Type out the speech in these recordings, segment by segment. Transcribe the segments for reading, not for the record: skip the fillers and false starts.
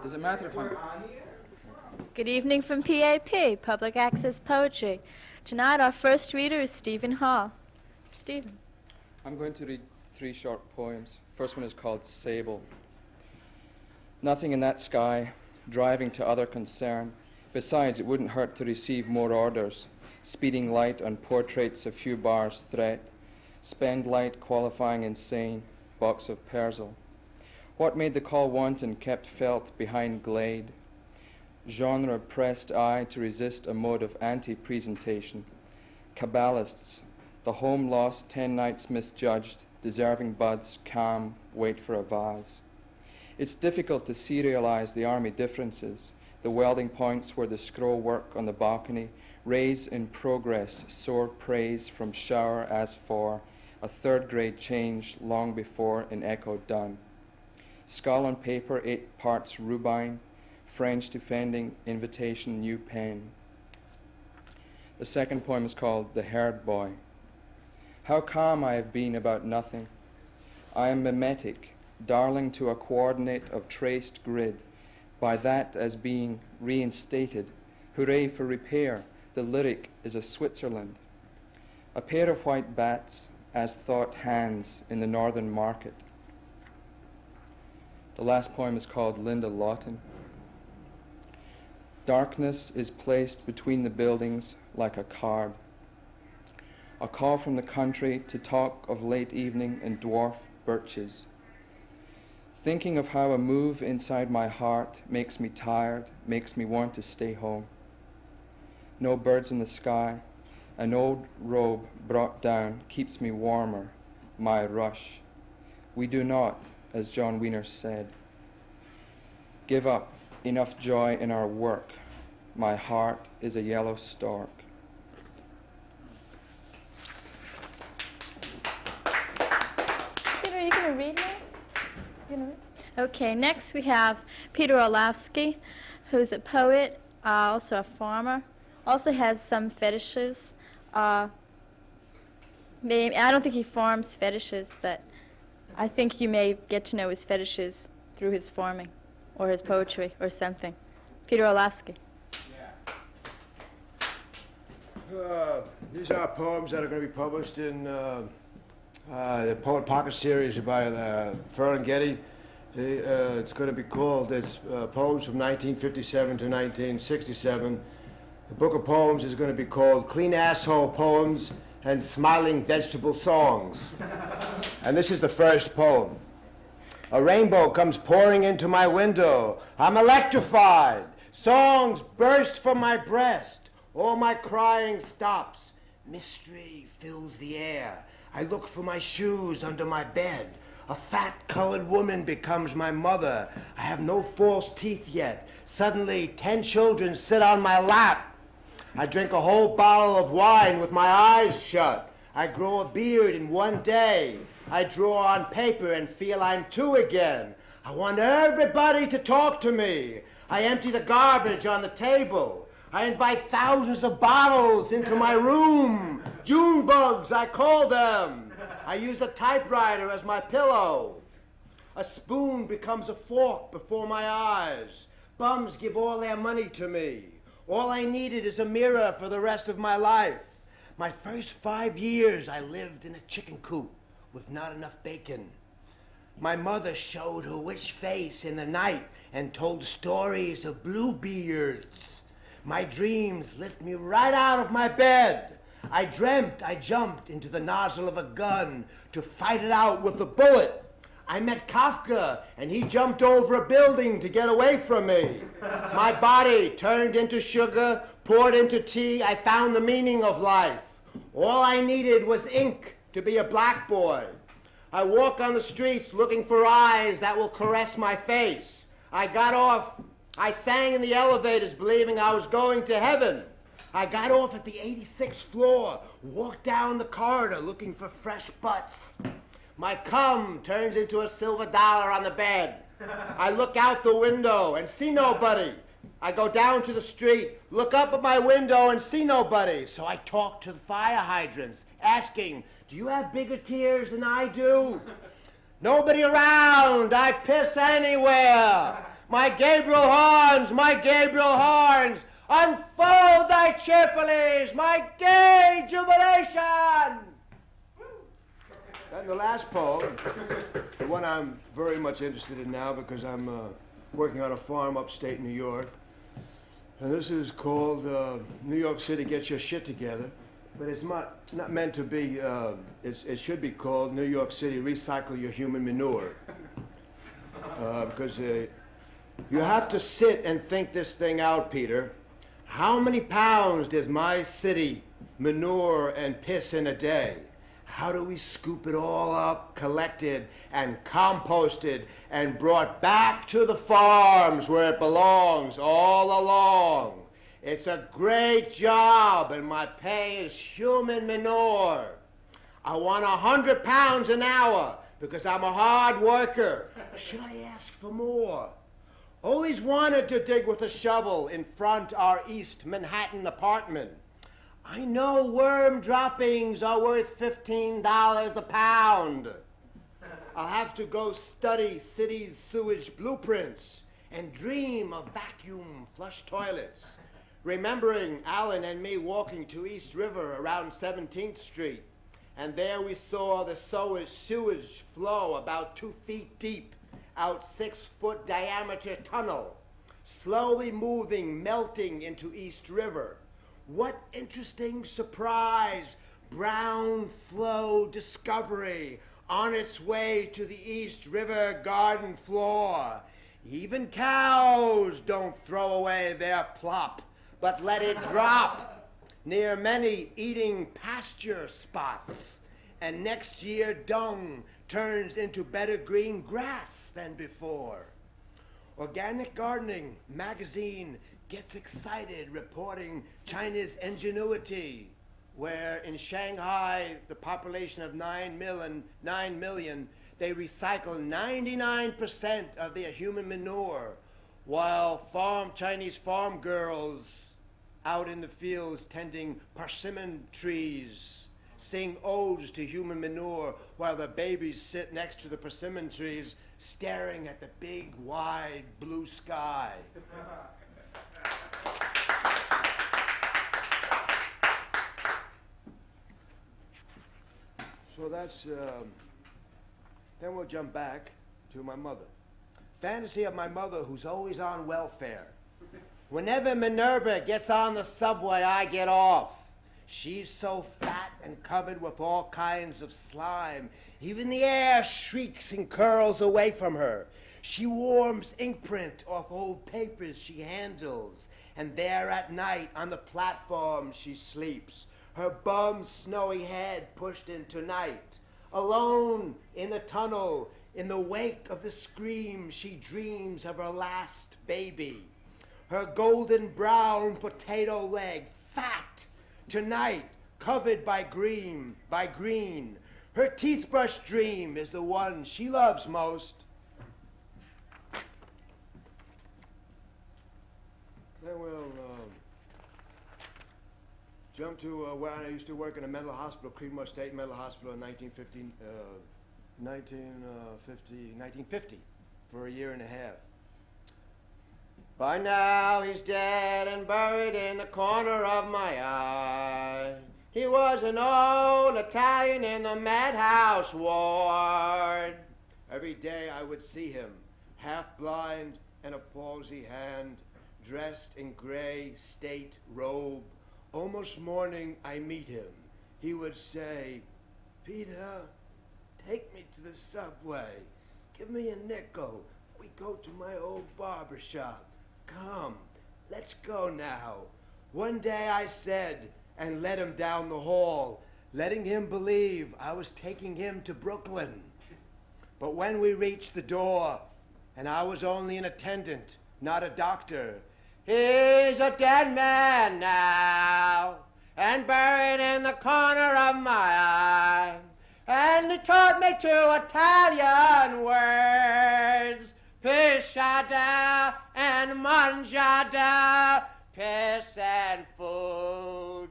Does it matter if I'm... Good evening from PAP, Public Access Poetry. Tonight our first reader is Stephen Hall. Stephen. I'm going to read 3 short poems. First one is called Sable. Nothing in that sky, driving to other concern. Besides, it wouldn't hurt to receive more orders. Speeding light on portraits a few bars threat. Spend light qualifying insane, box of Persil. What made the call wanton kept felt behind glade? Genre pressed eye to resist a mode of anti-presentation. Kabbalists, the home lost 10 nights misjudged, deserving buds, calm, wait for a vase. It's difficult to serialize the army differences, the welding points where the scroll work on the balcony, raise in progress, soar praise from shower as for, a 3rd grade change long before in echo done. Skull on paper, 8 parts rubine, French defending invitation new pen. The second poem is called The Herd Boy. How calm I have been about nothing. I am mimetic, darling to a coordinate of traced grid, by that as being reinstated. Hooray for repair, the lyric is a Switzerland. A pair of white bats, as thought hands in the northern market. The last poem is called Linda Lawton. Darkness is placed between the buildings like a card. A call from the country to talk of late evening in dwarf birches. Thinking of how a move inside my heart makes me tired, makes me want to stay home. No birds in the sky. An old robe brought down keeps me warmer, my rush. We do not, as John Wiener said, give up enough joy in our work. My heart is a yellow stork. Peter, are you going to read now? You know? Okay, next we have Peter Orlovsky, who's a poet, also a farmer, also has some fetishes. Maybe, I don't think he farms fetishes, but I think you may get to know his fetishes through his farming or his poetry or something. Peter Orlovsky. These are poems that are going to be published in the Poet Pocket series by Ferlinghetti. It's going to be called, it's poems from 1957 to 1967. The book of poems is going to be called Clean Asshole Poems and Smiling Vegetable Songs. And this is the first poem. A rainbow comes pouring into my window. I'm electrified. Songs burst from my breast. All my crying stops. Mystery fills the air. I look for my shoes under my bed. A fat colored woman becomes my mother. I have no false teeth yet. Suddenly, 10 children sit on my lap. I drink a whole bottle of wine with my eyes shut. I grow a beard in one day. I draw on paper and feel I'm 2 again. I want everybody to talk to me. I empty the garbage on the table. I invite thousands of bottles into my room. June bugs, I call them. I use a typewriter as my pillow. A spoon becomes a fork before my eyes. Bums give all their money to me. All I needed is a mirror for the rest of my life. My first 5 years I lived in a chicken coop with not enough bacon. My mother showed her witch face in the night and told stories of bluebeards. My dreams lift me right out of my bed. I dreamt I jumped into the nozzle of a gun to fight it out with a bullet. I met Kafka, and he jumped over a building to get away from me. My body turned into sugar, poured into tea. I found the meaning of life. All I needed was ink to be a black boy. I walk on the streets looking for eyes that will caress my face. I got off. I sang in the elevators believing I was going to heaven. I got off at the 86th floor, walked down the corridor looking for fresh butts. My cum turns into a silver dollar on the bed. I look out the window and see nobody. I go down to the street, look up at my window and see nobody. So I talk to the fire hydrants, asking, do you have bigger tears than I do? Nobody around, I piss anywhere. My Gabriel horns, unfold thy cheerfullies, my gay jubilation. And the last poem, the one I'm very much interested in now because I'm working on a farm upstate New York. And this is called New York City, Get Your Shit Together. But it's not meant to be, it should be called New York City, Recycle Your Human Manure. Because you have to sit and think this thing out, Peter. How many pounds does my city manure and piss in a day? How do we scoop it all up, collected and composted and brought back to the farms where it belongs all along? It's a great job, and my pay is human manure. I want 100 pounds an hour because I'm a hard worker. Should I ask for more? Always wanted to dig with a shovel in front our East Manhattan apartment. I know worm droppings are worth $15 a pound. I'll have to go study cities' sewage blueprints and dream of vacuum flush toilets. Remembering Alan and me walking to East River around 17th Street, and there we saw the sewage flow about 2 feet deep out 6-foot diameter tunnel, slowly moving, melting into East River. What interesting surprise, brown flow discovery on its way to the East River garden floor. Even cows don't throw away their plop, but let it drop near many eating pasture spots. And next year dung turns into better green grass than before. Organic Gardening magazine gets excited reporting China's ingenuity, where in Shanghai, the population of 9 million, they recycle 99% of their human manure, while Chinese farm girls out in the fields tending persimmon trees sing odes to human manure while the babies sit next to the persimmon trees staring at the big, wide blue sky. So that's, then we'll jump back to my mother. Fantasy of my mother who's always on welfare. Whenever Minerva gets on the subway, I get off. She's so fat and covered with all kinds of slime. Even the air shrieks and curls away from her. She warms ink print off old papers she handles. And there at night on the platform she sleeps, her bum snowy head pushed into night. Alone in the tunnel, in the wake of the scream, she dreams of her last baby. Her golden brown potato leg, fat, tonight covered by green. Her teeth brush dream is the one she loves most. Then we'll jump to where I used to work in a mental hospital, Creedmoor State Mental Hospital in 1950, for a year and a half. By now he's dead and buried in the corner of my eye. He was an old Italian in the madhouse ward. Every day I would see him, half blind and a palsy hand, dressed in gray state robe. Almost morning I meet him. He would say, "Peter, take me to the subway. Give me a nickel. We go to my old barber shop. Come, let's go now." One day I said, and led him down the hall, letting him believe I was taking him to Brooklyn. But when we reached the door, and I was only an attendant, not a doctor, he's a dead man now, and buried in the corner of my eye. And he taught me 2 Italian words, pisciata and and manjada, piss and food.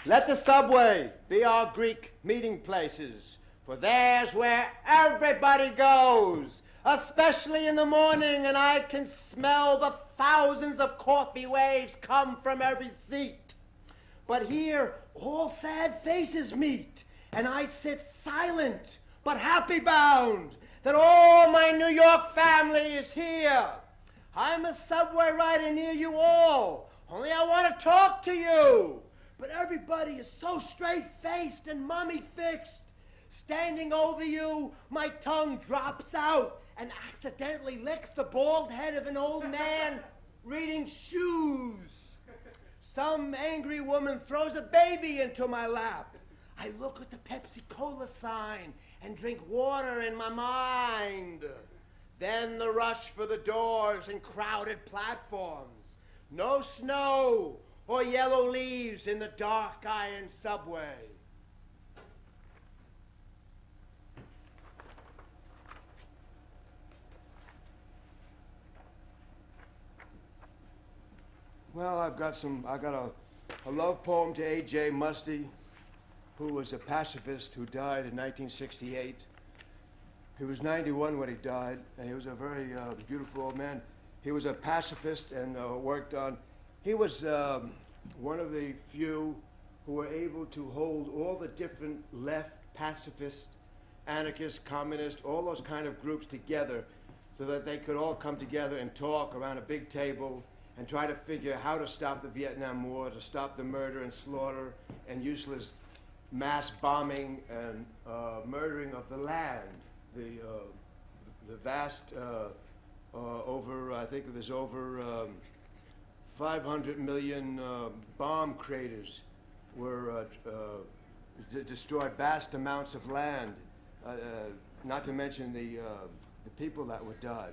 Let the subway be our Greek meeting places, for there's where everybody goes, especially in the morning, and I can smell the thousands of coffee waves come from every seat. But here, all sad faces meet, and I sit silent, but happy bound, that all my New York family is here. I'm a subway rider near you all, only I want to talk to you. But everybody is so straight-faced and mummy-fixed. Standing over you, my tongue drops out and accidentally licks the bald head of an old man reading shoes. Some angry woman throws a baby into my lap. I look at the Pepsi-Cola sign and drink water in my mind. Then the rush for the doors and crowded platforms. No snow or yellow leaves in the dark iron subway. Well, I got a love poem to A.J. Musty, who was a pacifist who died in 1968. He was 91 when he died, and he was a very beautiful old man. He was a pacifist and worked on. He was one of the few who were able to hold all the different left, pacifist, anarchist, communist, all those kind of groups together so that they could all come together and talk around a big table and try to figure how to stop the Vietnam War, to stop the murder and slaughter and useless mass bombing and murdering of the land. The vast, I think there's over 500 million bomb craters were destroyed vast amounts of land, not to mention the people that would die.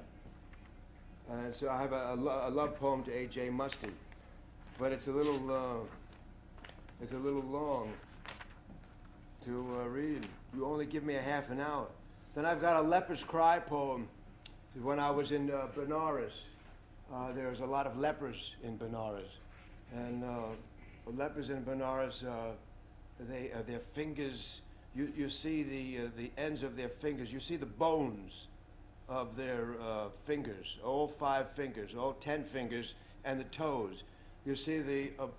And so I have a love poem to A.J. Musty, but it's a little long to read. You only give me a half an hour. Then I've got a leper's cry poem. When I was in Benares, there was a lot of lepers in Benares, and the lepers in Benares, their fingers. You see the ends of their fingers. You see the bones of their fingers, all 5 fingers, all 10 fingers, and the toes. You see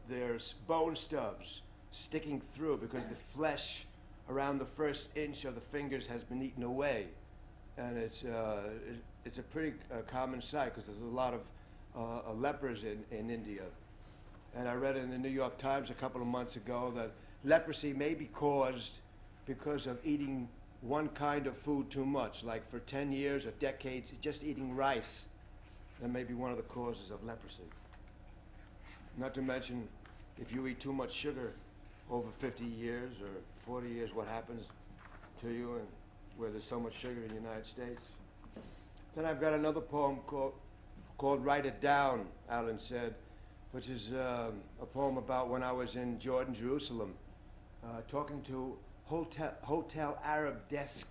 their bone stubs sticking through because the flesh around the first inch of the fingers has been eaten away, and it's a pretty common sight because there's a lot of lepers in India. And I read in the New York Times a couple of months ago that leprosy may be caused because of eating one kind of food too much, like for 10 years or decades, just eating rice. That may be one of the causes of leprosy. Not to mention, if you eat too much sugar over 50 years or 40 years, what happens to you, and where there's so much sugar in the United States. Then I've got another poem called Write It Down, Alan said, which is a poem about when I was in Jordan, Jerusalem, talking to hotel Arab desk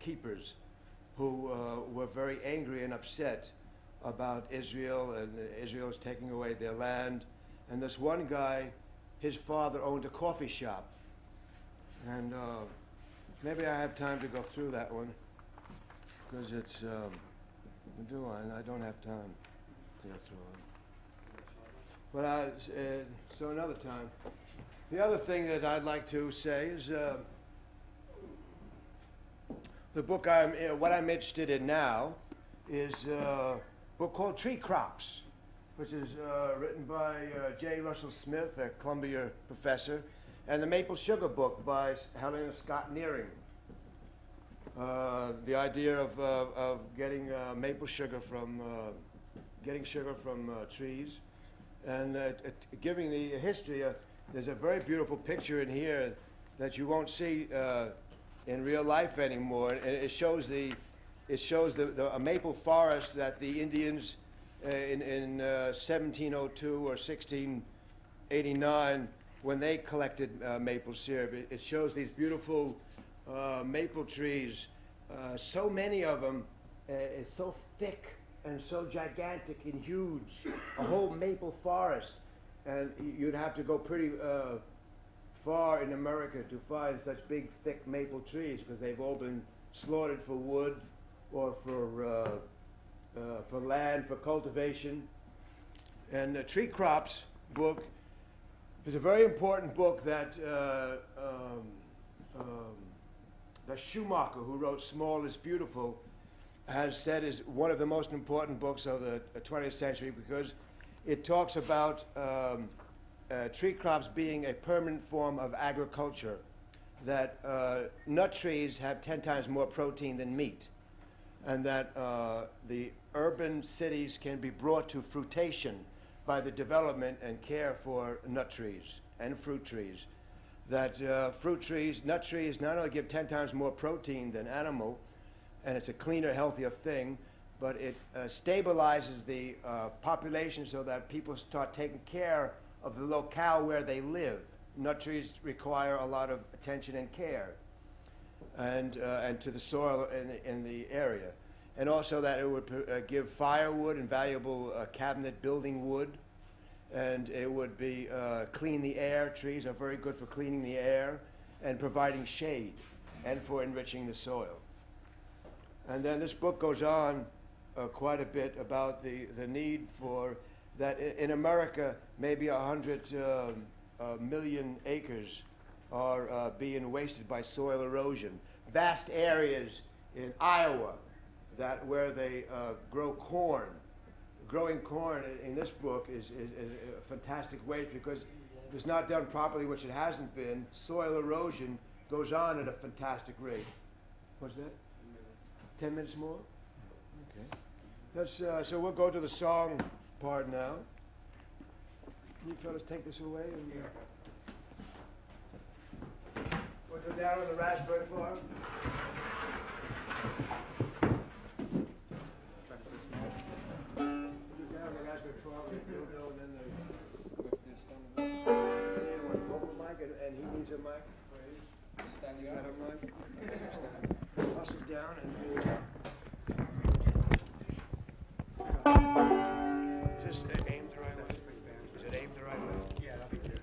keepers who were very angry and upset about Israel, and Israel's taking away their land. And this one guy, his father owned a coffee shop. And maybe I have time to go through that one, because it's, I don't have time to go through it. But so another time. The other thing that I'd like to say is the book what I'm interested in now is a book called Tree Crops, which is written by J. Russell Smith, a Columbia professor, and the Maple Sugar book by Helena Scott Nearing. The idea of getting maple sugar from trees, and giving the history. There's a very beautiful picture in here that you won't see in real life anymore. And it shows a maple forest that the Indians in 1702 or 1689, when they collected maple syrup. It shows these beautiful maple trees so many of them is so thick and so gigantic and huge, a whole maple forest, and you'd have to go pretty far in America to find such big, thick maple trees because they've all been slaughtered for wood or for land, for cultivation. And the Tree Crops book is a very important book that Schumacher, who wrote Small is Beautiful, has said is one of the most important books of the 20th century because it talks about tree crops being a permanent form of agriculture, that nut trees have 10 times more protein than meat, and that the urban cities can be brought to fruition by the development and care for nut trees and fruit trees. That nut trees not only give 10 times more protein than animal, and it's a cleaner, healthier thing, but it stabilizes the population so that people start taking care of the locale where they live. Nut trees require a lot of attention and care, and to the soil in the area. And also that it would give firewood and valuable cabinet building wood, and it would be clean the air. Trees are very good for cleaning the air and providing shade and for enriching the soil. And then this book goes on quite a bit about the need for that in America, maybe 100 million acres are being wasted by soil erosion. Vast areas in Iowa where they grow corn. Growing corn in this book is a fantastic waste because if it's not done properly, which it hasn't been, soil erosion goes on at a fantastic rate. What's that? 10 minutes more? Okay. So we'll go to the song part now. You fellas take this away. We'll go down on the raspberry farm. And he needs a mic. Standing up. A mic. Toss it down and is this aimed the right way? Is it aimed the right way? Yeah, that'll be good.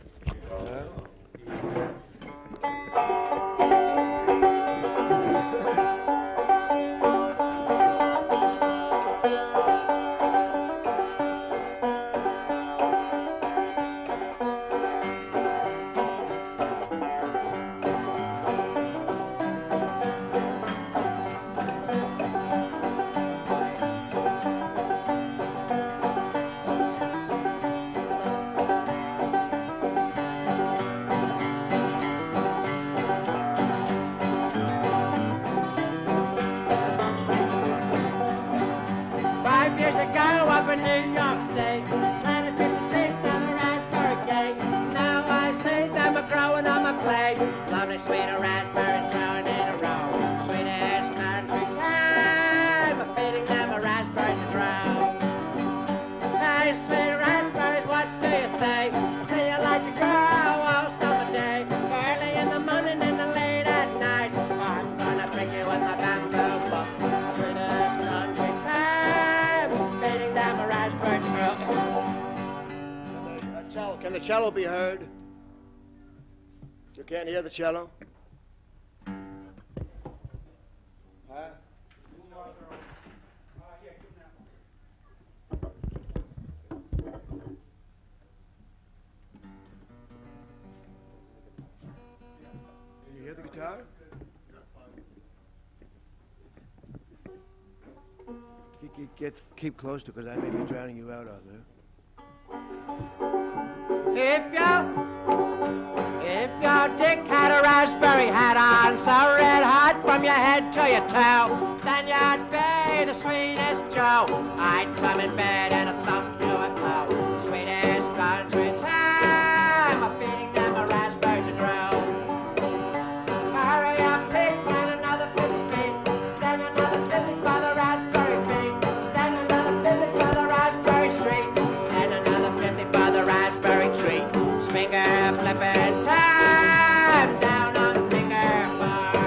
Can the cello be heard? You can't hear the cello? Huh? Can you hear the guitar? Keep close to, because I may be drowning you out there. If your dick had a raspberry hat on, so red hot from your head to your toe, then you'd be the sweetest Joe. I'd come in bed in a soft new glow. Sweetest country time, I'm feeding them a raspberry to grow. Hurry up, pig, and another 50 feet, then another 50 for the raspberry beet, then another 50 for the raspberry street, then another 50 for the raspberry treat. Finger flipping time down on the finger farm.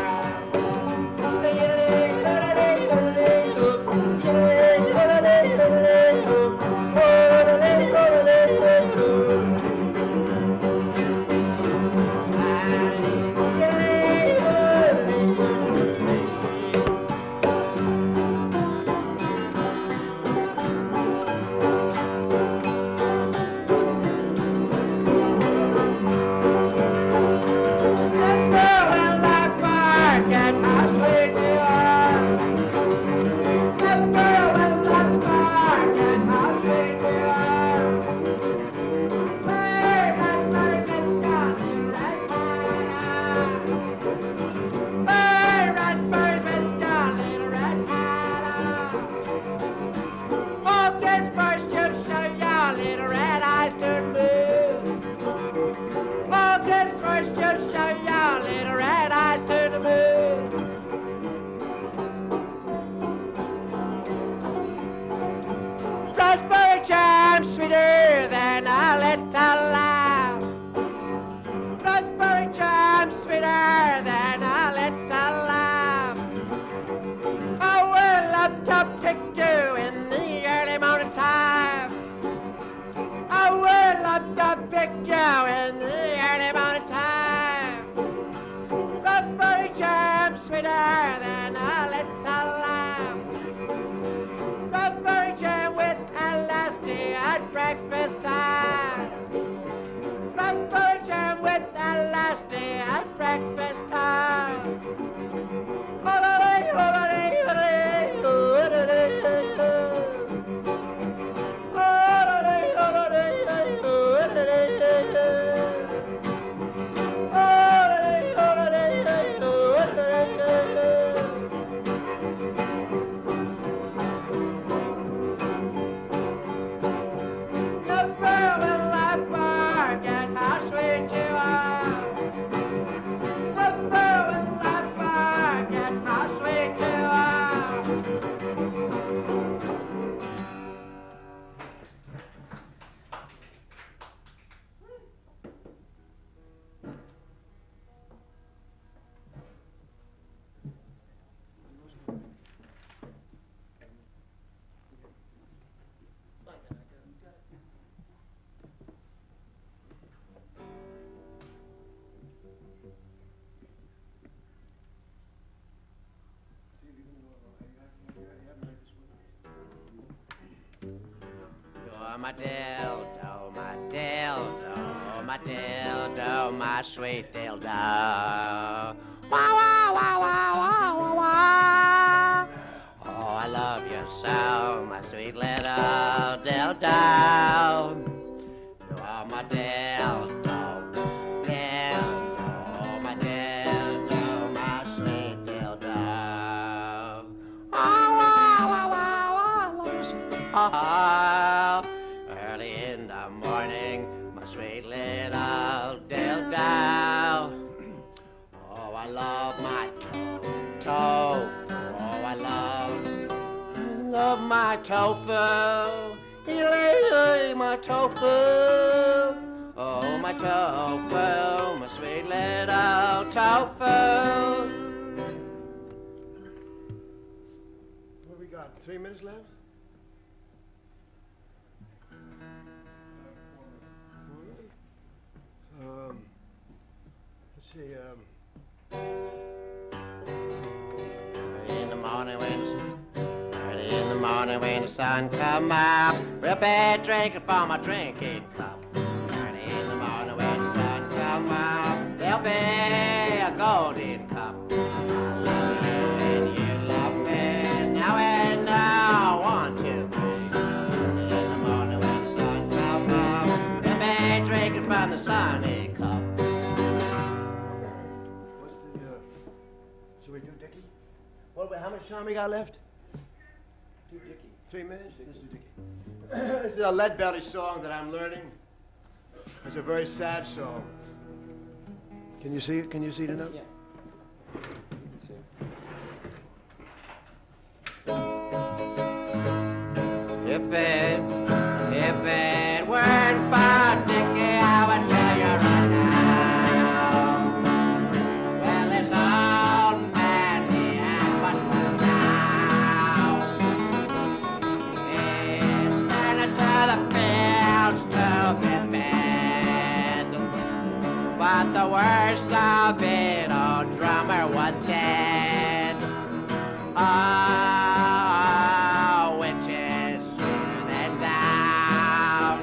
birds just show your little red eyes to the moon. Raspberry jam sweeter than a little laugh. Raspberry jam sweeter than a little laugh. I would love to pick you in the early morning time. I would love to pick you in the early morning time. Raspberry jam sweeter than a little laugh. Raspberry jam with elastic at breakfast time. Raspberry jam with elastic at breakfast time. Holiday, holiday, holiday, holiday, holiday, holiday, holiday, holiday, holiday. Never will I forget how sweet you are. Never will I forget how sweet you are. You're my dildo, my dildo, my dildo, my sweet dildo. Wow, wow, wow, wow, wow, wow, wow. Oh, I love you so, my sweet little dildo. You're my dildo, dildo, my dildo, my sweet dildo. Oh, wow, wow, wow, wow, wow. Early in the morning, my sweet little dildo. Oh, I love my tofu. Oh, I love my tofu. Elay, my tofu. Oh, my tofu, my sweet little tofu. What we got? 3 minutes left? Let's see. Early in the morning when the sun come up, real bad drinking from my drinking cup. Early in the morning when the sun come up, there'll be a golden cup. I love you and you love me, now and now, 1, 2, 3. Early in the morning when the sun come up, real bad drinking from the sunny cup. What's the, should we do Dickie? How much time we got left? Do Dickie. 3 minutes? Let's do Dickie. This is a Lead Belly song that I'm learning. It's a very sad song. Can you see it? Can you see the note? Yeah. If it weren't for Dickie, I would tell you right now. Well, this old man, he had but one now. He's turning to the fields to be fed. But the worst of it, old drummer was dead. Oh, which is sooner than down.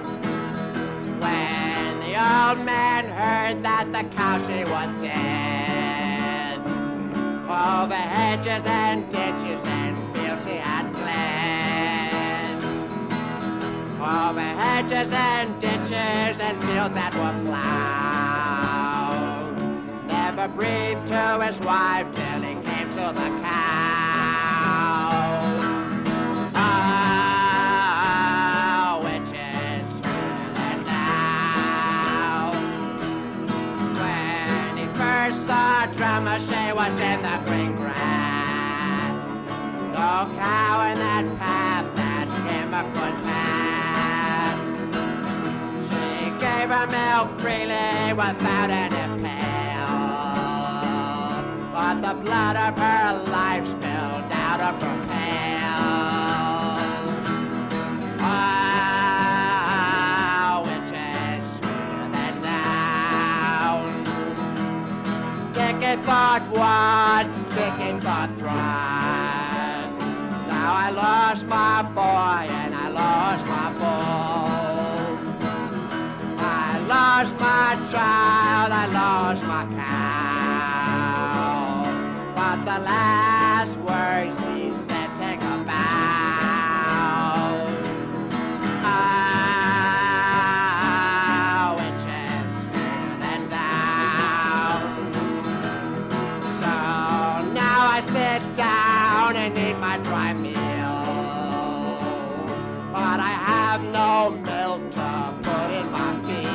When the old man heard that the cow she was dead, all the hedges and ditches and fields he had fled. All the hedges and ditches and fields that were plowed, never breathed to his wife till he came to the cow. Oh, which is sooner than now. When mache was in the green grass. No cow in that path that Emma could pass. She gave her milk freely without any pail, but the blood of her life spilled out of her pail. Oh, witches smoother than down. Dickie thought once, Dickie thought thrice. Now I lost my boy and I lost my bull. I lost my child, I lost my cow. But the last words he said, take a bow. Ah, witches smoother than down. So now I sit down and eat my dry meal, but I have no milk to put in my feed.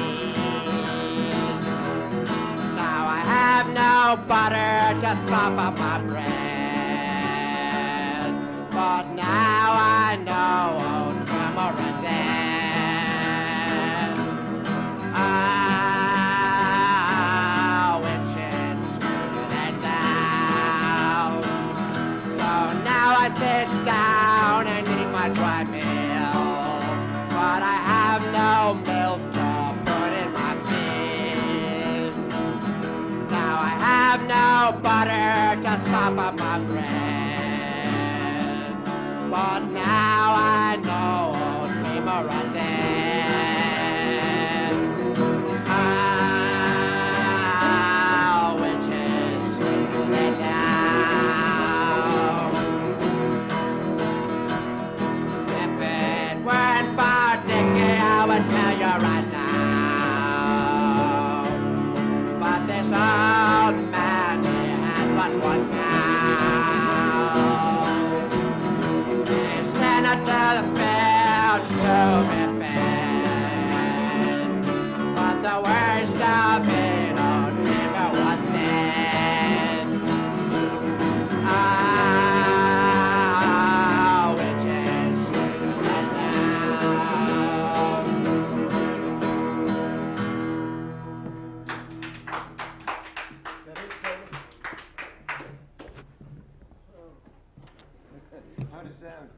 Now I have no butter to sop up my bread, but now I know old Trimmer dead. Ah, witches smoother than down. So now I sit down and eat my dry meal, but I have no milk to put in my feed. Now I have no butter to sop up my bread, but now I know old Trimmer dead. Ah, witches smoother than down. If it weren't for Dickie, I would tell you right now. But this old man, he had but one cow. He sent her to the fields to be fed, but the worst of it, old Trimmer was dead. Ah, witches smoother than down. How'd it sound?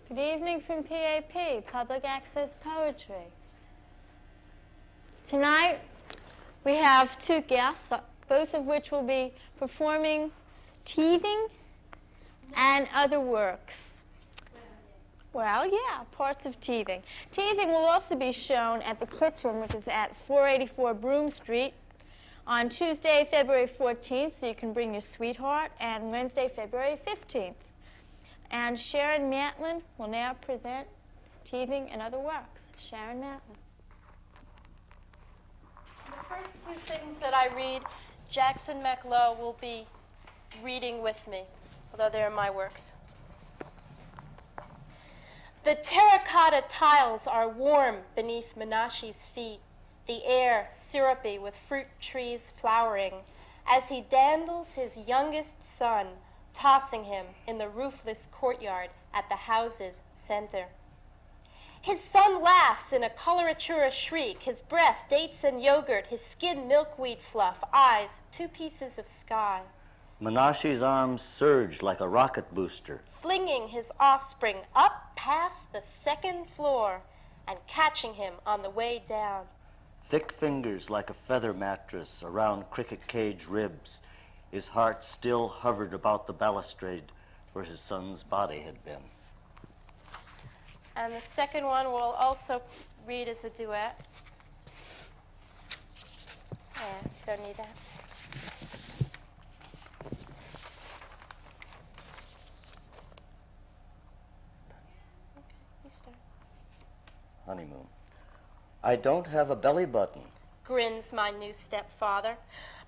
Good evening from PAP, Public Access Poetry. Tonight we have two guests, both of which will be performing teething and other works. Well, yeah, parts of teething. Teething will also be shown at the kitchen, which is at 484 Broome Street, on Tuesday, February 14th, so you can bring your sweetheart, and Wednesday, February 15th. And Sharon Matlin will now present teething and other works. Sharon Matlin. The first two things that I read, Jackson Maclow will be reading with me, although they are my works. The terracotta tiles are warm beneath Menashe's feet, the air syrupy with fruit trees flowering, as he dandles his youngest son, tossing him in the roofless courtyard at the house's center. His son laughs in a coloratura shriek, his breath dates and yogurt, his skin milkweed fluff, eyes 2 pieces of sky. Menashe's arms surge like a rocket booster, Flinging his offspring up past the 2nd floor and catching him on the way down. Thick fingers like a feather mattress around cricket cage ribs. His heart still hovered about the balustrade where his son's body had been. And the second one we'll also read as a duet. Yeah, don't need that. Okay, you start. Honeymoon. I don't have a belly button. Grins my new stepfather.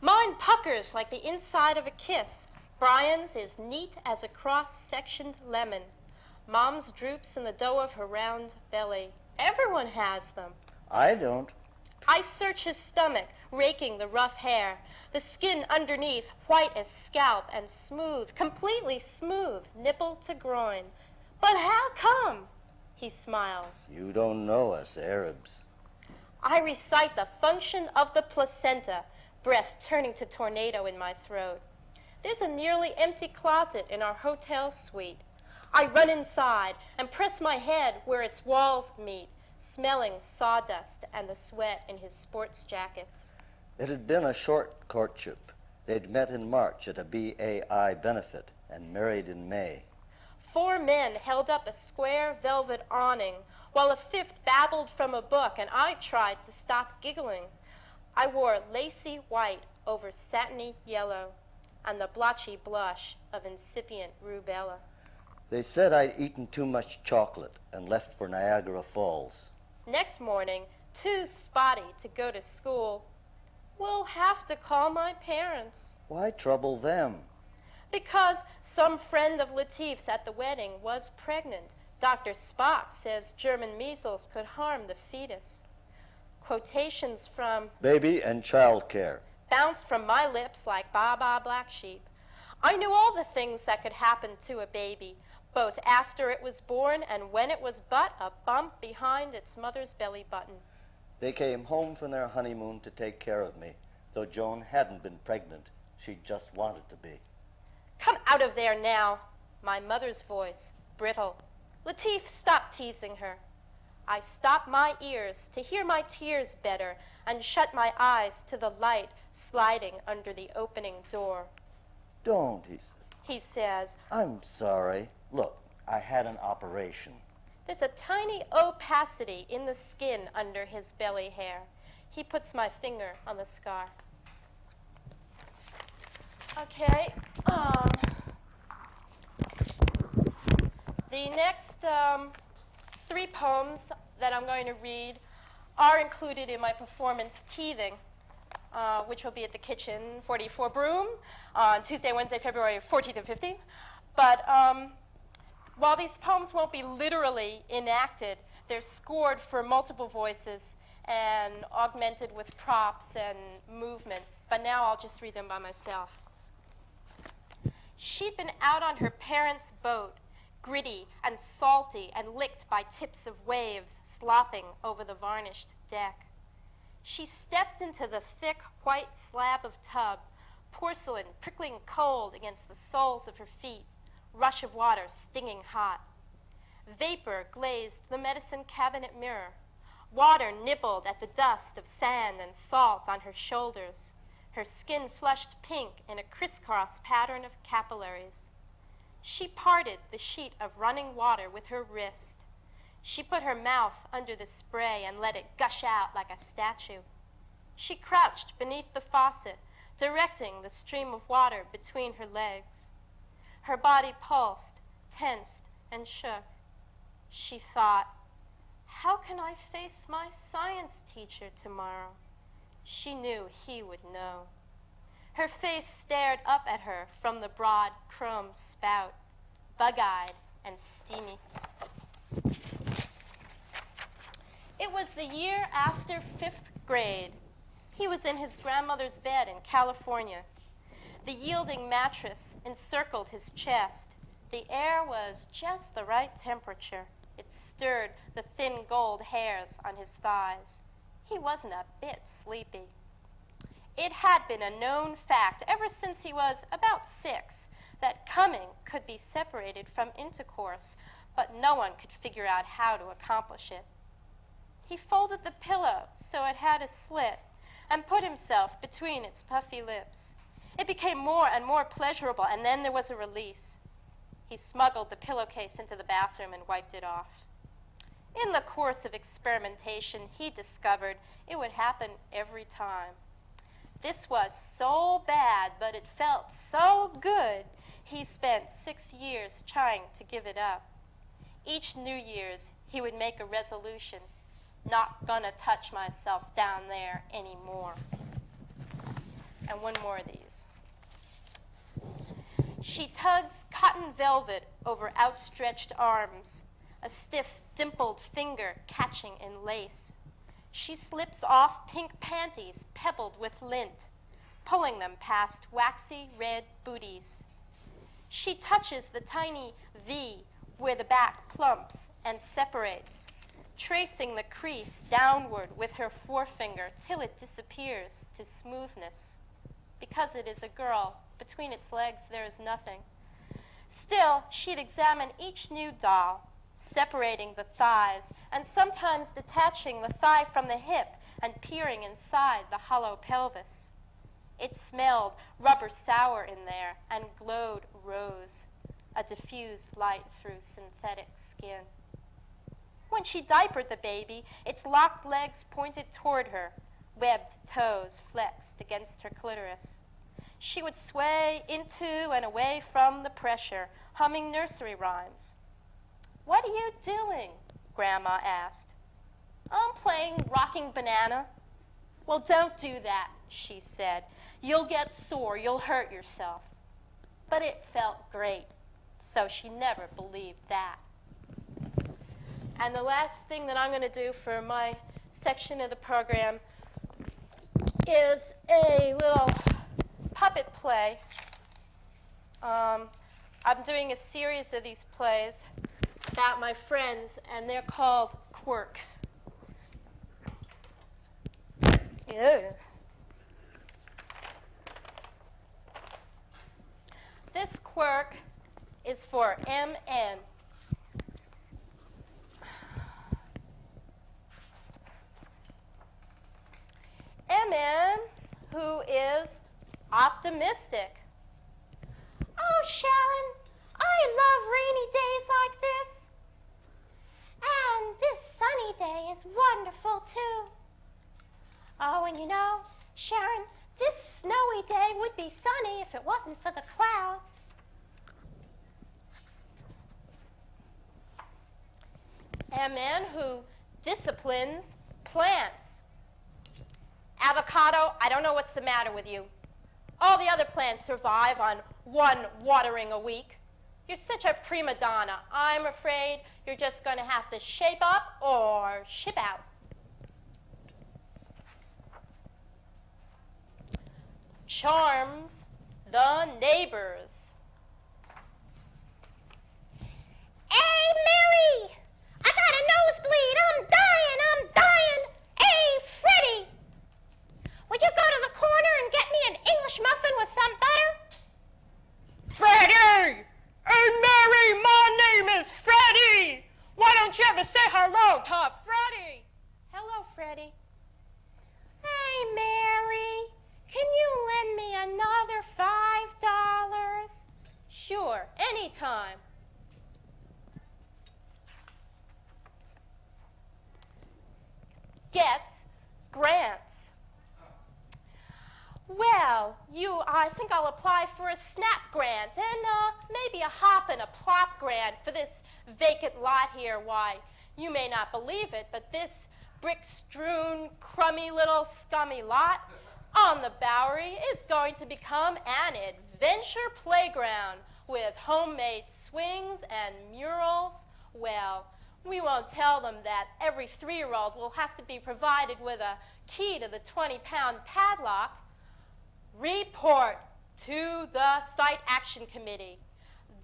Mine puckers like the inside of a kiss. Brian's is neat as a cross-sectioned lemon. Mom's droops in the dough of her round belly. Everyone has them. I don't. I search his stomach, raking the rough hair. The skin underneath, white as scalp and smooth, completely smooth, nipple to groin. But how come? He smiles. You don't know us Arabs. I recite the function of the placenta, breath turning to tornado in my throat. There's a nearly empty closet in our hotel suite. I run inside and press my head where its walls meet, smelling sawdust and the sweat in his sports jackets. It had been a short courtship. They'd met in March at a BAI benefit and married in May. 4 men held up a square velvet awning, while a 5th babbled from a book, and I tried to stop giggling. I wore lacy white over satiny yellow, and the blotchy blush of incipient rubella. They said I'd eaten too much chocolate and left for Niagara Falls. Next morning, too spotty to go to school. We'll have to call my parents. Why trouble them? Because some friend of Latif's at the wedding was pregnant. Dr. Spock says German measles could harm the fetus. Quotations from Baby and child care. bounced from my lips like Baa Black Sheep. I knew all the things that could happen to a baby, both after it was born and when it was but a bump behind its mother's belly button. They came home from their honeymoon to take care of me, though Joan hadn't been pregnant. She just wanted to be. Come out of there now, my mother's voice, brittle. Latif, stop teasing her. I stop my ears to hear my tears better and shut my eyes to the light sliding under the opening door. Don't, He says, I'm sorry. Look, I had an operation. there's a tiny opacity in the skin under his belly hair. He puts my finger on the scar. Okay, the next 3 poems that I'm going to read are included in my performance Teething, which will be at the Kitchen 44 Broom on Tuesday, Wednesday, February 14th and 15th. But while these poems won't be literally enacted, they're scored for multiple voices and augmented with props and movement. But now I'll just read them by myself. She'd been out on her parents' boat, gritty and salty and licked by tips of waves slopping over the varnished deck. She stepped into the thick white slab of tub, porcelain prickling cold against the soles of her feet, rush of water stinging hot. Vapor glazed the medicine cabinet mirror. Water nibbled at the dust of sand and salt on her shoulders. Her skin flushed pink in a crisscross pattern of capillaries. She parted the sheet of running water with her wrist. She put her mouth under the spray and let it gush out like a statue. She crouched beneath the faucet, directing the stream of water between her legs. Her body pulsed, tensed, and shook. She thought, how can I face my science teacher tomorrow? She knew he would know. Her face stared up at her from the broad chrome spout, bug-eyed and steamy. It was the year after 5th grade. He was in his grandmother's bed in California. The yielding mattress encircled his chest. The air was just the right temperature. It stirred the thin gold hairs on his thighs. He wasn't a bit sleepy. It had been a known fact ever since he was about 6 that coming could be separated from intercourse, but no one could figure out how to accomplish it. He folded the pillow so it had a slit and put himself between its puffy lips. It became more and more pleasurable, and then there was a release. He smuggled the pillowcase into the bathroom and wiped it off. In the course of experimentation, he discovered it would happen every time. This was so bad, but it felt so good, he spent 6 years trying to give it up. Each New Year's, he would make a resolution, not gonna touch myself down there anymore. And one more of these. She tugs cotton velvet over outstretched arms, a stiff, dimpled finger catching in lace. She slips off pink panties pebbled with lint, pulling them past waxy red booties. She touches the tiny V where the back plumps and separates, tracing the crease downward with her forefinger till it disappears to smoothness. Because it is a girl, between its legs there is nothing. Still, she'd examine each new doll, separating the thighs, and sometimes detaching the thigh from the hip and peering inside the hollow pelvis. It smelled rubber sour in there and glowed rose, a diffused light through synthetic skin. When she diapered the baby, its locked legs pointed toward her, webbed toes flexed against her clitoris. She would sway into and away from the pressure, humming nursery rhymes. "What are you doing?" Grandma asked. "I'm playing rocking banana." "Well, don't do that," she said. "You'll get sore, you'll hurt yourself." But it felt great, so she never believed that. And the last thing that I'm going to do for my section of the program is a little puppet play. I'm doing a series of these plays about my friends, and they're called quirks. Yeah. This quirk is for MN. MN, who is optimistic. "Oh, Sharon, I love rainy days like this. And this sunny day is wonderful, too. Oh, and you know, Sharon, this snowy day would be sunny if it wasn't for the clouds." MN, who disciplines plants. "Avocado, I don't know what's the matter with you. All the other plants survive on 1 watering a week. You're such a prima donna. I'm afraid you're just going to have to shape up or ship out." Charms the neighbors. "Hey, Mary! I got a nosebleed. I'm dying. Hey, Freddie! Would you go to the corner and get me an English muffin with some butter?" "Freddie! Hey, Mary, my name is Freddie. Why don't you ever say hello to Freddie?" "Hello, Freddie." "Hey, Mary, can you lend me another $5? "Sure, anytime." Gets grants. "Well, I think I'll apply for a SNAP grant and maybe a hop and a plop grant for this vacant lot here. Why, you may not believe it, but this brick-strewn, crummy little scummy lot on the Bowery is going to become an adventure playground with homemade swings and murals. Well, we won't tell them that every 3-year-old will have to be provided with a key to the 20-pound padlock. Report to the Site Action Committee.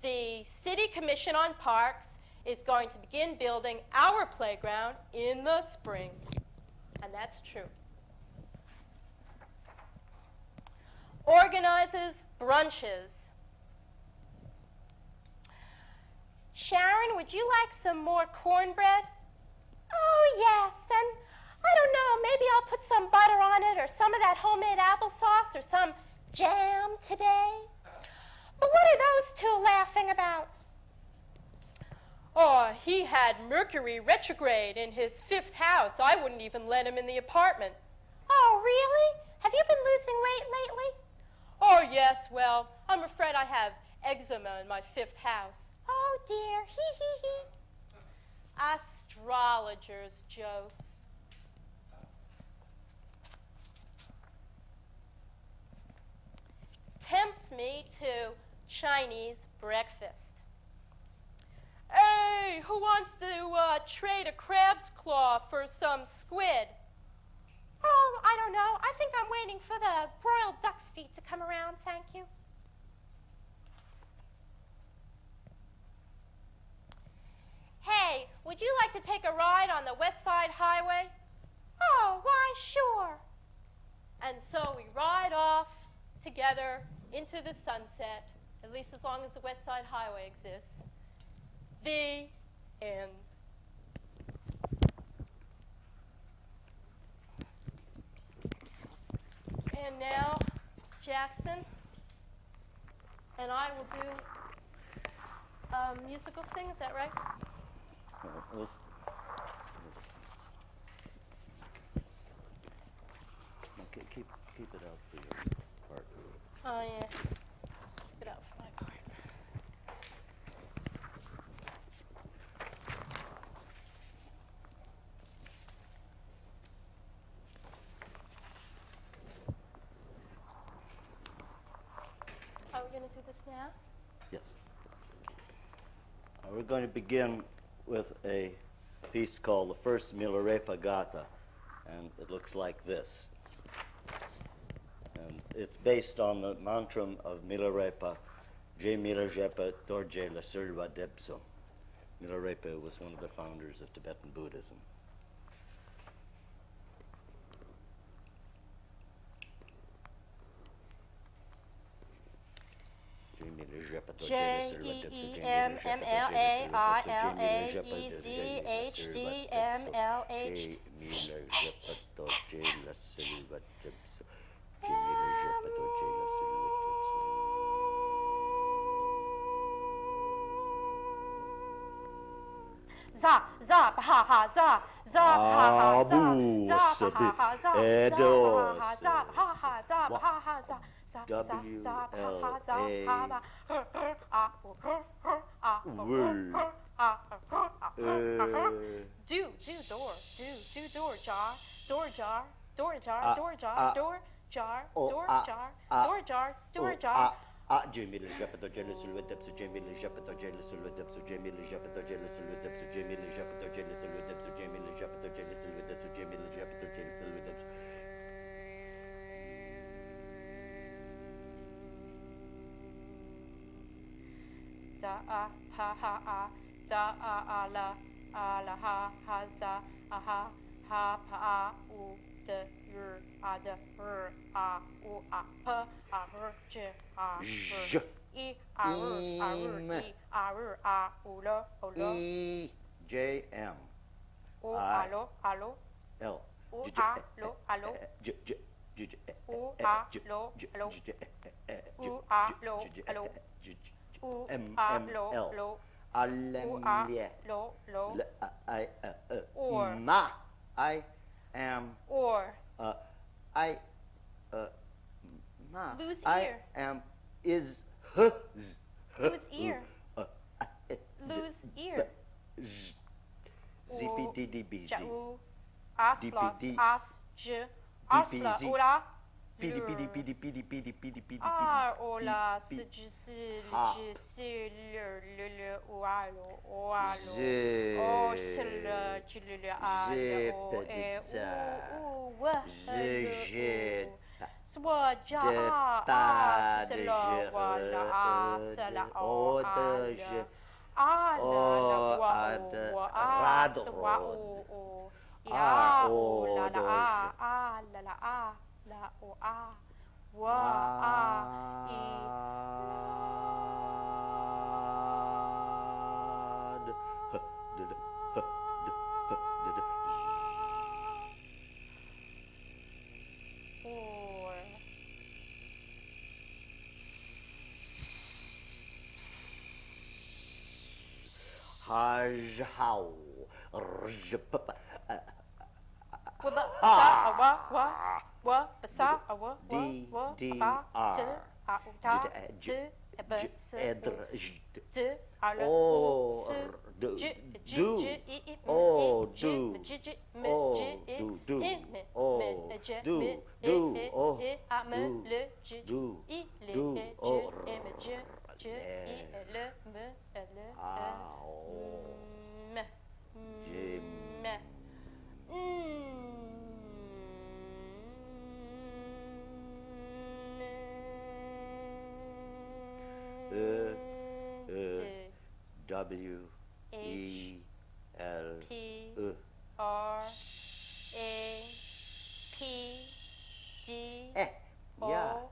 The City Commission on Parks is going to begin building our playground in the spring." And that's true. Organizes brunches. "Sharon, would you like some more cornbread?" "Oh, yes, and that homemade applesauce or some jam today? But what are those two laughing about? Oh, he had Mercury retrograde in his 5th house. I wouldn't even let him in the apartment. Oh, really? Have you been losing weight lately? Oh, yes. Well, I'm afraid I have eczema in my 5th house. Oh, dear. Hee, hee, hee. Astrologers' jokes. Tempts me to Chinese breakfast. Hey, who wants to trade a crab's claw for some squid? Oh, I don't know. I think I'm waiting for the broiled duck's feet to come around, thank you. Hey, would you like to take a ride on the West Side Highway? Oh, why, sure. And so we ride off together into the sunset, at least as long as the West Side Highway exists. The end. And now, Jackson and I will do a musical thing, is that right? Keep it out for your part. Oh, yeah. Keep it out for my part. Are we going to do this now? Yes. We're going to begin with a piece called The First Milarepa Gata, and it looks like this. And it's based on the mantra of Milarepa, Je Milarepa Dorje La Surva Debso. Milarepa was one of the founders of Tibetan Buddhism. Za, za, ha, ha, za, za, ha, ha, za, za, ha, ha, za, za, ha, ha, za, ha, ha, za, door jar, door jar, door jar, door jar, door jar, door jar, door jar, door jar. Jamil Japato Jealous Depso, Jamil Japato Jealous Depso, Jamil Japato Jealous Depso, Jamil Japato Jealous Depso, Jamil Japato Jealous Depso, Jamil Japato Jealous Depso. Da a ha ha a, da a la ha ha za a ha ha pa a u de r a de r a u a p a r j a r I a r I a r a u lo o lo E J M u a lo L u a lo J u a lo u a lo U a lo or ma I am or I ma lose I ear am is lose ear lose ear ZPDDBZ aslas as je asla ola Pidi pidi pidi pidi pidi pidi pidi ah ola se le oalo o le chile alo o wa je swa ja a se la wala a se la o a la swa o ya o la la la o a wa a I o how, W E L P R A P D yeah, O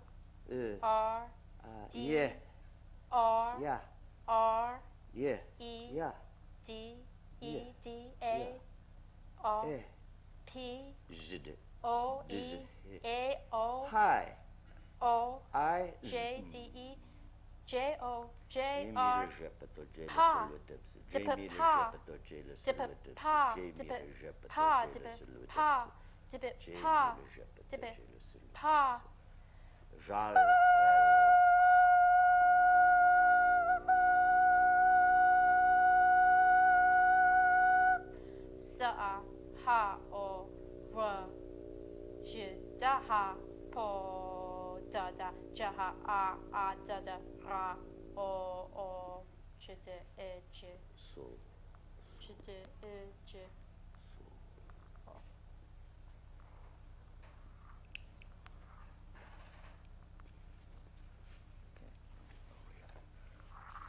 R D yeah, R yeah, R yeah, E yeah, D E yeah, D A R P Z, O E A O hi, O I, J D E J O J R pa dippa pa dippa pa dippa pa dippa pa dippa pa dippa pa Jal, sa ha o ra j da ha po da da ja ha a da da ra o j de e j so, j de e j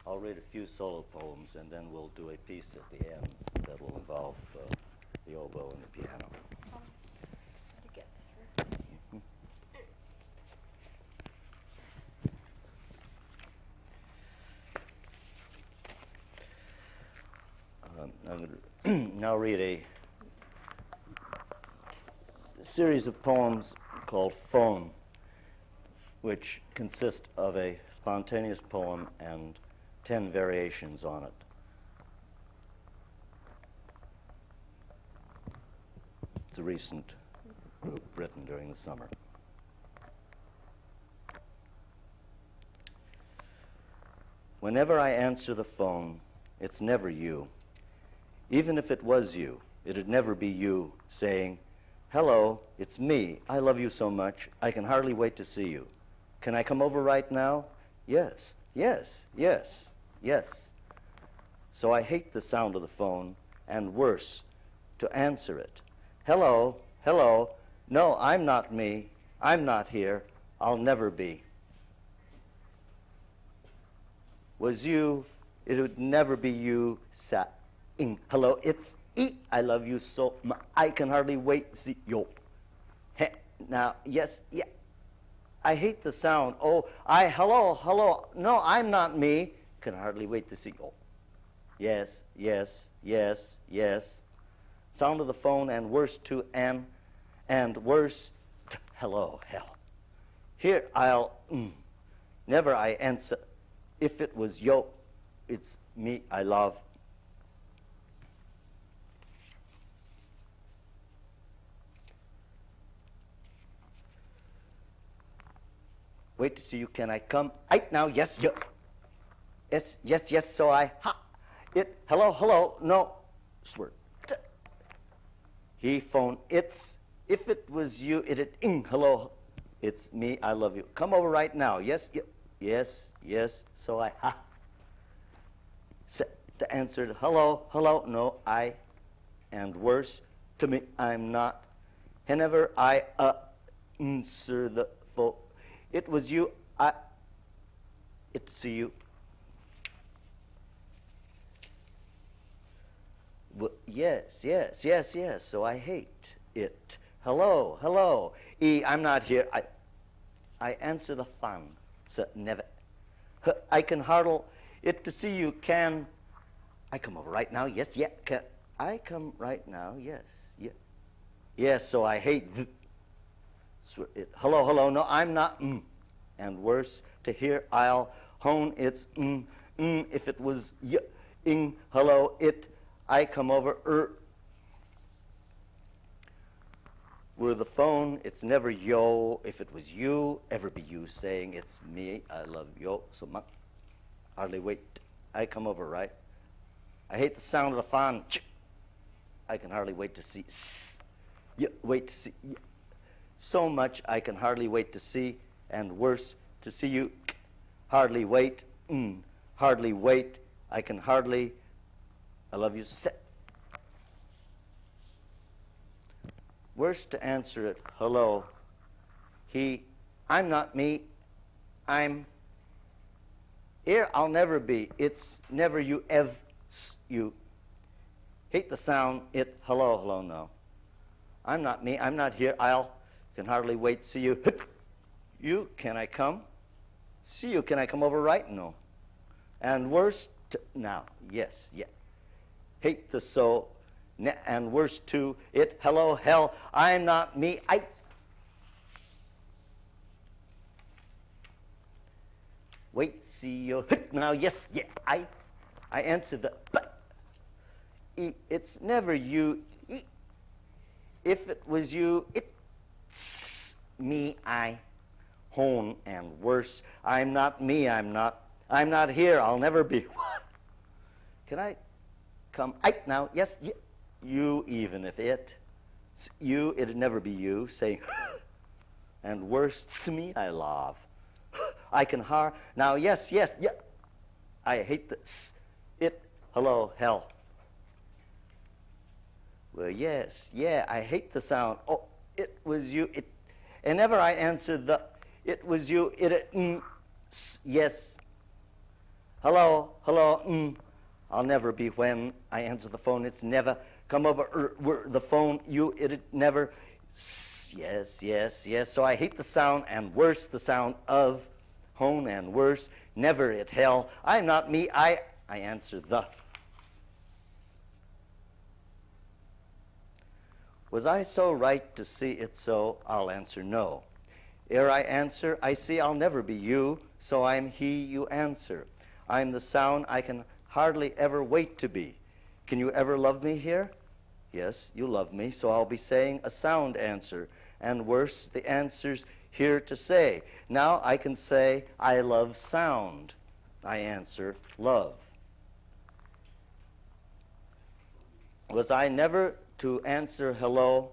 I'll read a few solo poems and then we'll do a piece at the end that will involve the oboe and the piano. to get through. I'm going to now read a series of poems called Phone, which consist of a spontaneous poem and 10 variations on it. It's a recent group written during the summer. Whenever I answer the phone, it's never you. Even if it was you, it'd never be you saying, "Hello, it's me. I love you so much. I can hardly wait to see you. Can I come over right now? Yes, yes, yes, yes." So I hate the sound of the phone, and worse, to answer it. "Hello, hello. No, I'm not me. I'm not here. I'll never be." Was you, it would never be you saying, "Hello, it's E. I love you so much. I can hardly wait to see you." Now, yes, yeah. I hate the sound. Oh, hello, hello. No, I'm not me. Can hardly wait to see you. Yes, yes, yes, yes. Sound of the phone, and worse to and worse to hello, hell. Here I'll never I answer. If it was yo, it's me I love. Wait to see you. Can I come? Right now, yes, yo. Yes, yes, yes. So I it. Hello, hello. No, swear. He phone. It's if it was you. Hello. It's me. I love you. Come over right now. Yes, yes, yes. So I the answered. Hello, hello. No, I, and worse to me. I'm not. Whenever I answer the phone. It was you, it's you. Well, yes, yes, yes, yes, so I hate it. Hello, hello. I'm not here. I answer the phone. So never. I can hardle it to see you. Can I come over right now? Yes, yeah. Can I come right now? Yes, yeah. Yes, so I hate hello, hello, no, I'm not, and worse, to hear I'll hone its, if it was hello, it, I come over. With the phone, it's never yo. If it was you, ever be you saying it's me. I love yo so much. Hardly wait. I come over, right? I hate the sound of the phone. I can hardly wait to see. Wait to see. So much I can hardly wait to see, and worse, to see you. Hardly wait. Hardly wait. I can hardly. I love you. Worse to answer it. Hello. He. I'm not me. I'm. Here I'll never be. It's never you. You. Hate the sound. It. Hello. Hello. No. I'm not me. I'm not here. I'll. Can hardly wait. See you. You. Can I come? See you. Can I come over right? No. And worse. Now. Yes. Yeah. Hate the so. And worse too. It. Hello. Hell. I'm not me. I. Wait. See you. Now. Yes. Yeah. I answer the. But. It's never you. If it was you, it's me. I. Hone and worse. I'm not me. I'm not here. I'll never be. Can I come? Now. Yes. Yeah. You. Even if it's you, it'd never be you. Saying. And worse to me. I love. I can now. Yes. Yes. Yeah. I hate this. It. Hello. Hell. Well, yes, yeah, I hate the sound. Oh, it was you. It, and ever I answered the, it was you. Yes. Hello, hello. I'll never be when I answer the phone. It's never come over. The phone. You. It never. Yes, yes, yes. So I hate the sound, and worse the sound of hone, and worse never it hell. I'm not me. I answer the. Was I so right to see it so? I'll answer no. Ere I answer, I see I'll never be you, so I'm he you answer. I'm the sound I can hardly ever wait to be. Can you ever love me here? Yes, you love me, so I'll be saying a sound answer, and worse, the answer's here to say. Now I can say I love sound. I answer love. Was I never to answer hello?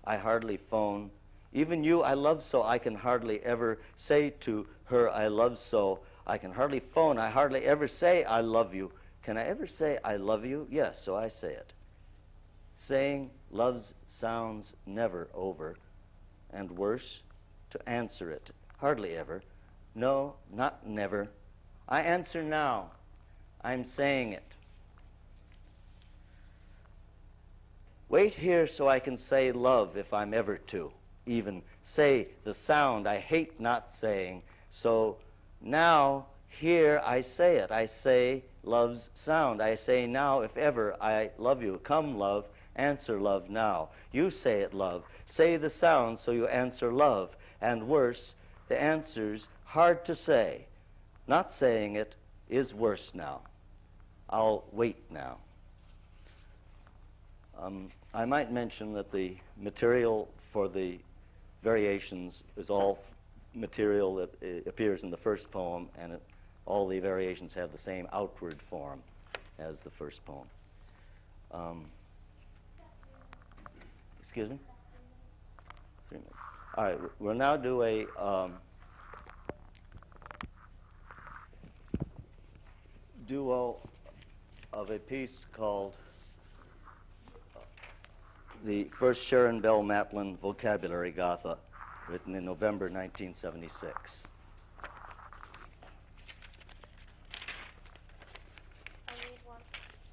I hardly phone. Even you I love so I can hardly ever say to her I love so. I can hardly phone. I hardly ever say I love you. Can I ever say I love you? Yes, so I say it. Saying loves sounds never over, and worse, to answer it. Hardly ever. No, not never. I answer now. I'm saying it. Wait here so I can say love if I'm ever to. Even say the sound I hate not saying. So now here I say it. I say love's sound. I say now if ever I love you. Come love, answer love now. You say it love. Say the sound so you answer love. And worse, the answer's hard to say. Not saying it is worse now. I'll wait now. I might mention that the material for the variations is all material that appears in the first poem, and all the variations have the same outward form as the first poem. Excuse me? 3 minutes. All right, we'll now do a duo of a piece called the first Sharon Bell Matlin Vocabulary Gotha, written in November 1976. I need one.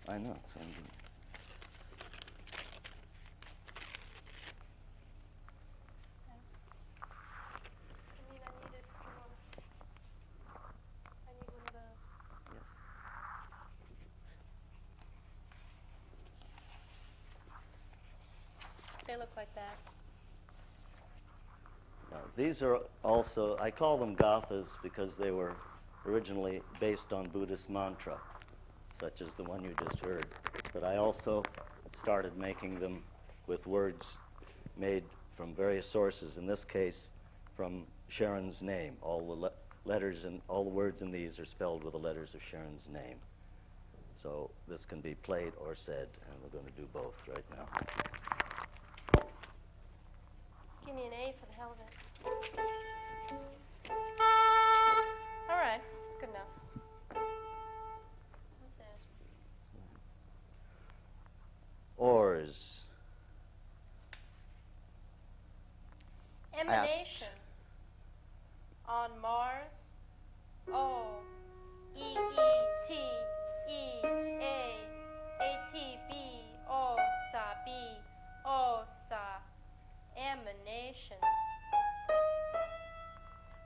I know. So I'm doing. I need one of those. Yes. They look like that. Now, these are also, I call them Gathas because they were originally based on Buddhist mantra. such as the one you just heard. But I also started making them with words made from various sources, in this case from Sharon's name. All the letters and all the words in these are spelled with the letters of Sharon's name. So this can be played or said, and we're going to do both right now. Give me an A for the hell of it. All right, it's good enough. What's that? Oars. Emanation. On Mars. O. E. E. T. E. A. A. T. B. O. Sa. B. O. Sa. Emanation.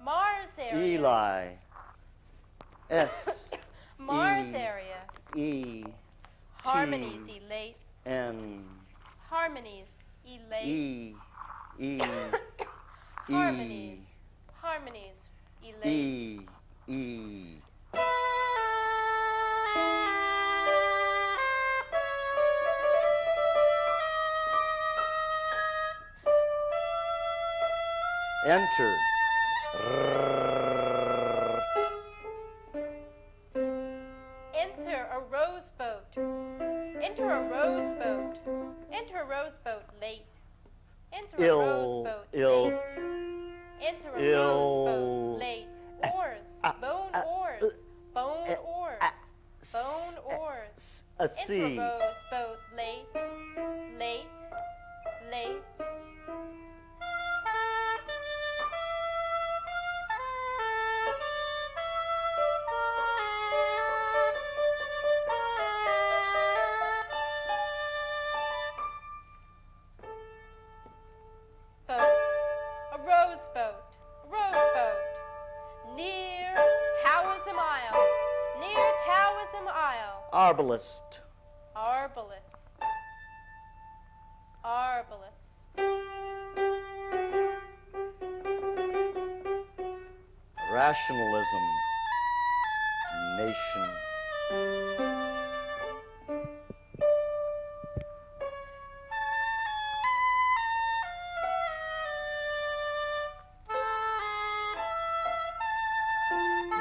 Mars area. Eli. S. Mars E. area. E. Harmonies T. elate. N. Harmonies elate. E. E. Harmonies. Harmonies elate. E. E. Enter. Enter a rose boat. Enter a rose boat. Enter a rose boat late. Enter a rose boat late. Enter a rose boat late. Oars. Bone oars. Bone oars. Bone oars. A Enter a C. rose boat late. Late. Late. Boat. A rose boat. Rose boat. Near Taoism Isle. Near Taoism Isle. Arbalist. Arbalist. Arbalist. Rationalism. Nation.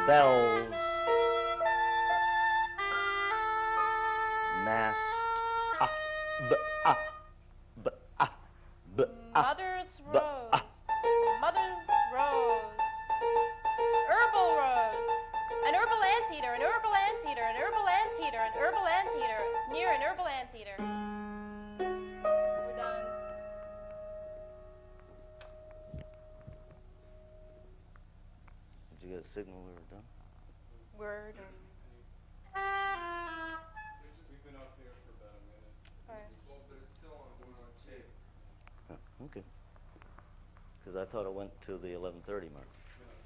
Bells. Mast. Ah. B. Ah. B. Ah. B. Ah. Mother's B. rose. Ah. Mother's rose. Herbal rose. An herbal anteater. An herbal anteater. An herbal anteater. An herbal anteater. Near an herbal anteater. We're done. Did you get a signal we were done? We're done. We've been up here for about a minute. Alright. Well, but it's still on going on tape. Oh, okay. Because I thought it went to the 11:30 mark.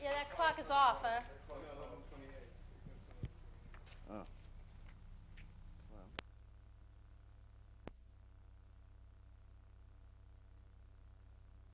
Yeah, that clock is off, huh? No, 11:28.